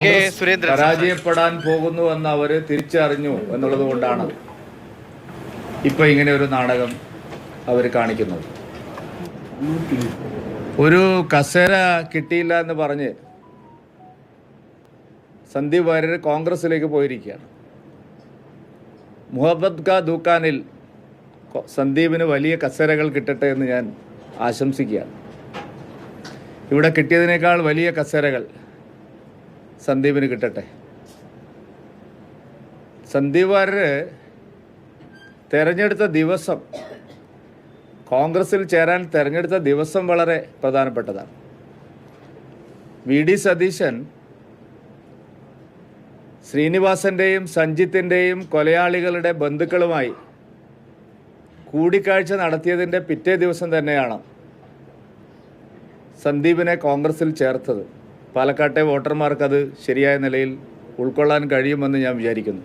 പരാജയപ്പെടാൻ പോകുന്നു എന്ന് അവർ തിരിച്ചറിഞ്ഞു എന്നുള്ളത് കൊണ്ടാണ് ഇപ്പൊ ഇങ്ങനെ ഒരു നാടകം അവർ കാണിക്കുന്നത്. ഒരു കസേര കിട്ടിയില്ല എന്ന് പറഞ്ഞ് സന്ദീപ് വാര്യർ കോൺഗ്രസിലേക്ക് പോയിരിക്കുകയാണ്. മുഹബത്ത് ഖാ ദുക്കാനിൽ സന്ദീപിന് വലിയ കസേരകൾ കിട്ടട്ടെ എന്ന് ഞാൻ ആശംസിക്കുകയാണ്. ഇവിടെ കിട്ടിയതിനേക്കാൾ വലിയ കസേരകൾ സന്ദീപിന് കിട്ടട്ടെ. സന്ദീപ് വാര്യർ തെരഞ്ഞെടുത്ത ദിവസം, കോൺഗ്രസിൽ ചേരാൻ തെരഞ്ഞെടുത്ത ദിവസം വളരെ പ്രധാനപ്പെട്ടതാണ്. വി.ഡി. സതീശൻ ശ്രീനിവാസൻ്റെയും സഞ്ജിത്തിൻ്റെയും കൊലയാളികളുടെ ബന്ധുക്കളുമായി കൂടിക്കാഴ്ച നടത്തിയതിൻ്റെ പിറ്റേ ദിവസം തന്നെയാണ് സന്ദീപിനെ കോൺഗ്രസിൽ ചേർത്തത്. പാലക്കാട്ടെ വോട്ടർമാർക്ക് അത് ശരിയായ നിലയിൽ ഉൾക്കൊള്ളാൻ കഴിയുമെന്ന് ഞാൻ വിചാരിക്കുന്നു.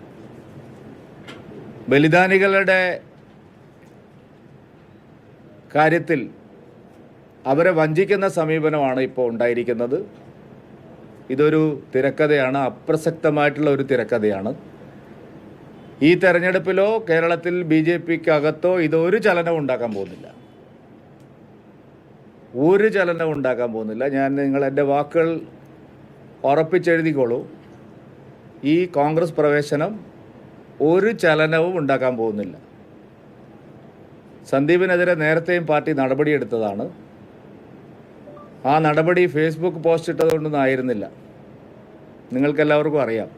ബലിദാനികളുടെ കാര്യത്തിൽ അവരെ വഞ്ചിക്കുന്ന സമീപനമാണ് ഇപ്പോൾ ഉണ്ടായിരിക്കുന്നത്. ഇതൊരു തിരക്കഥയാണ്, അപ്രസക്തമായിട്ടുള്ള ഒരു തിരക്കഥയാണ്. ഈ തെരഞ്ഞെടുപ്പിലോ കേരളത്തിൽ BJPക്ക് അകത്തോ ഇതൊരു ചലനവും ഉണ്ടാക്കാൻ പോകുന്നില്ല. ഒരു ചലനവും ഉണ്ടാക്കാൻ പോകുന്നില്ല. നിങ്ങൾ എൻ്റെ വാക്കുകൾ ഉറപ്പിച്ചെഴുതിക്കോളൂ. ഈ കോൺഗ്രസ് പ്രവേശനം ഒരു ചലനവും ഉണ്ടാക്കാൻ പോകുന്നില്ല. സന്ദീപിനെതിരെ നേരത്തെയും പാർട്ടി നടപടിയെടുത്തതാണ്. ആ നടപടി ഫേസ്ബുക്ക് പോസ്റ്റ് ഇട്ടതുകൊണ്ടൊന്നും ആയിരുന്നില്ല. നിങ്ങൾക്കെല്ലാവർക്കും അറിയാം.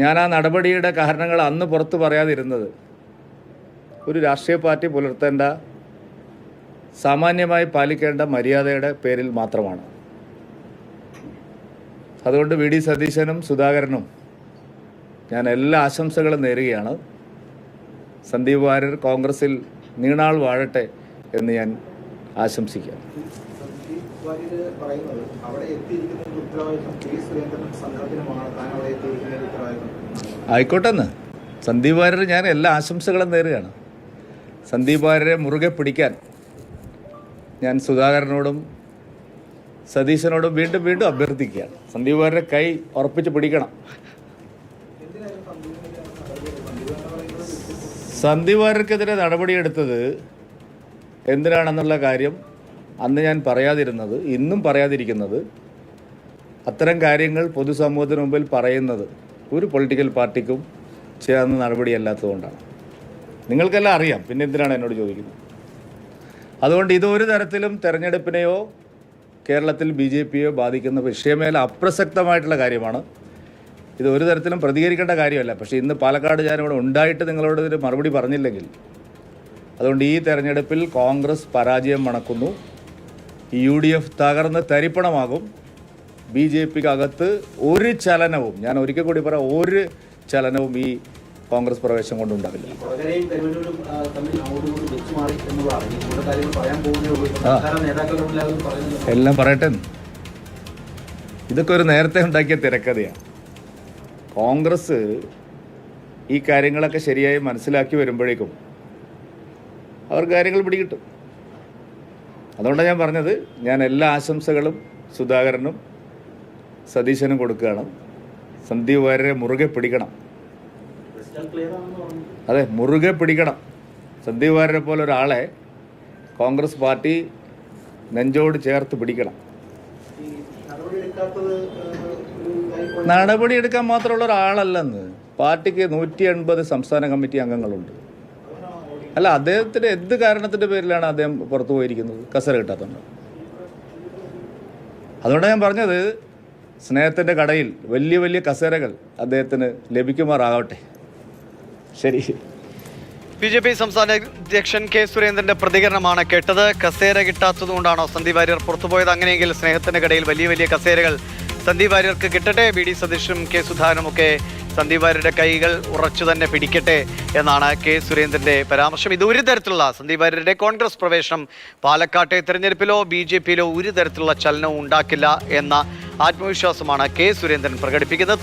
ഞാൻ ആ നടപടിയുടെ കാരണങ്ങൾ അന്ന് പുറത്ത് പറയാതിരുന്നത് ഒരു രാഷ്ട്രീയ പാർട്ടി പുലർത്തേണ്ട, സാമാന്യമായി പാലിക്കേണ്ട മര്യാദയുടെ പേരിൽ മാത്രമാണ്. അതുകൊണ്ട് വി.ഡി. സതീശനും സുധാകരനും ഞാൻ എല്ലാ ആശംസകളും നേരുകയാണ്. സന്ദീപ് വാര്യർ കോൺഗ്രസിൽ നീണാൾ വാഴട്ടെ എന്ന് ഞാൻ ആശംസിക്കാം. ആയിക്കോട്ടെന്ന് സന്ദീപ് വാര്യർ ഞാൻ എല്ലാ ആശംസകളും നേരുകയാണ്. സന്ദീപ് വാര്യരെ മുറുകെ പിടിക്കാൻ ഞാൻ സുധാകരനോടും സതീശനോടും വീണ്ടും വീണ്ടും അഭ്യർത്ഥിക്കുകയാണ്. സന്ദീപ് വാര്യരെ കൈ ഉറപ്പിച്ച് പിടിക്കണം. സന്ദീപ് വാര്യർക്കെതിരെ നടപടിയെടുത്തത് എന്തിനാണെന്നുള്ള കാര്യം അന്ന് ഞാൻ പറയാതിരുന്നത്, ഇന്നും പറയാതിരിക്കുന്നത്, അത്തരം കാര്യങ്ങൾ പൊതുസമൂഹത്തിന് മുമ്പിൽ പറയുന്നത് ഒരു പൊളിറ്റിക്കൽ പാർട്ടിക്കും ചേർന്ന നടപടിയല്ലാത്തതുകൊണ്ടാണ്. നിങ്ങൾക്കെല്ലാം അറിയാം, പിന്നെ എന്തിനാണ് എന്നോട് ചോദിക്കുന്നത്? അതുകൊണ്ട് ഇതൊരു തരത്തിലും തെരഞ്ഞെടുപ്പിനെയോ കേരളത്തിൽ BJPയോ ബാധിക്കുന്ന വിഷയമേല അപ്രസക്തമായിട്ടുള്ള കാര്യമാണ്. ഇത് ഒരു തരത്തിലും പ്രതികരിക്കേണ്ട കാര്യമല്ല. പക്ഷേ ഇന്ന് പാലക്കാട് ഞാനിവിടെ ഉണ്ടായിട്ട് നിങ്ങളോട് ഇതിന് മറുപടി പറഞ്ഞില്ലെങ്കിൽ, അതുകൊണ്ട് ഈ തെരഞ്ഞെടുപ്പിൽ കോൺഗ്രസ് പരാജയം മണക്കുന്നു. UDF തകർന്ന് തരിപ്പണമാകും. BJPക്ക് അകത്ത് ഒരു ചലനവും, ഞാൻ ഒരിക്കൽ കൂടി പറയാം, ഒരു ചലനവും ഈ കോൺഗ്രസ് പ്രവേശം കൊണ്ടുണ്ടാവില്ല. എല്ലാം പറയട്ടെ. ഇതൊക്കെ ഒരു നേരത്തെ ഉണ്ടാക്കിയ തിരക്കഥയാണ്. കോൺഗ്രസ് ഈ കാര്യങ്ങളൊക്കെ ശരിയായി മനസ്സിലാക്കി വരുമ്പോഴേക്കും അവർ കാര്യങ്ങൾ പിടികിട്ടും. അതുകൊണ്ടാണ് ഞാൻ പറഞ്ഞത്, ഞാൻ എല്ലാ ആശംസകളും സുധാകരനും സതീശനും കൊടുക്കുകയാണ്. സന്ദീപ് വാര്യരെ മുറുകെ പിടിക്കണം. അതെ, മുറുകെ പിടിക്കണം. സന്ദീപ് വാര്യരെ പോലെ ഒരാളെ കോൺഗ്രസ് പാർട്ടി നെഞ്ചോട് ചേർത്ത് പിടിക്കണം. നടപടിയെടുക്കാൻ മാത്രമുള്ള ഒരാളല്ലെന്ന്. പാർട്ടിക്ക് 180 സംസ്ഥാന കമ്മിറ്റി അംഗങ്ങളുണ്ട്. അല്ല, അദ്ദേഹത്തിന് എന്ത് കാരണത്തിൻ്റെ പേരിലാണ് അദ്ദേഹം പുറത്തു പോയിരിക്കുന്നത്? കസര കിട്ടാത്തതുകൊണ്ട്. അതുകൊണ്ടാണ് ഞാൻ പറഞ്ഞത്, സ്നേഹത്തിൻ്റെ കടയിൽ വലിയ വലിയ കസേരകൾ അദ്ദേഹത്തിന് ലഭിക്കുമാറാകട്ടെ. ശരി. BJP സംസ്ഥാന അധ്യക്ഷൻ K. സുരേന്ദ്രന്റെ പ്രതികരണമാണ് കേട്ടത്. കസേര കിട്ടാത്തതുകൊണ്ടാണോ സന്ദീപ് വാര്യർ പുറത്തുപോയത്? അങ്ങനെയെങ്കിൽ സ്നേഹത്തിന്റെ കടയിൽ വലിയ വലിയ കസേരകൾ സന്ദീപ് വാര്യർക്ക് കിട്ടട്ടെ. വി.ഡി. സതീഷും K. സുധാകരനും ഒക്കെ സന്ദീപ് വാര്യരുടെ കൈകൾ ഉറച്ചു തന്നെ പിടിക്കട്ടെ എന്നാണ് K. സുരേന്ദ്രന്റെ പരാമർശം. ഇത് ഒരു തരത്തിലുള്ള സന്ദീപ് വാര്യരുടെ കോൺഗ്രസ് പ്രവേശനം പാലക്കാട്ടെ തെരഞ്ഞെടുപ്പിലോ BJPയിലോ ഒരു തരത്തിലുള്ള ചലനവും ഉണ്ടാക്കില്ല എന്ന ആത്മവിശ്വാസമാണ് K. സുരേന്ദ്രൻ പ്രകടിപ്പിക്കുന്നത്.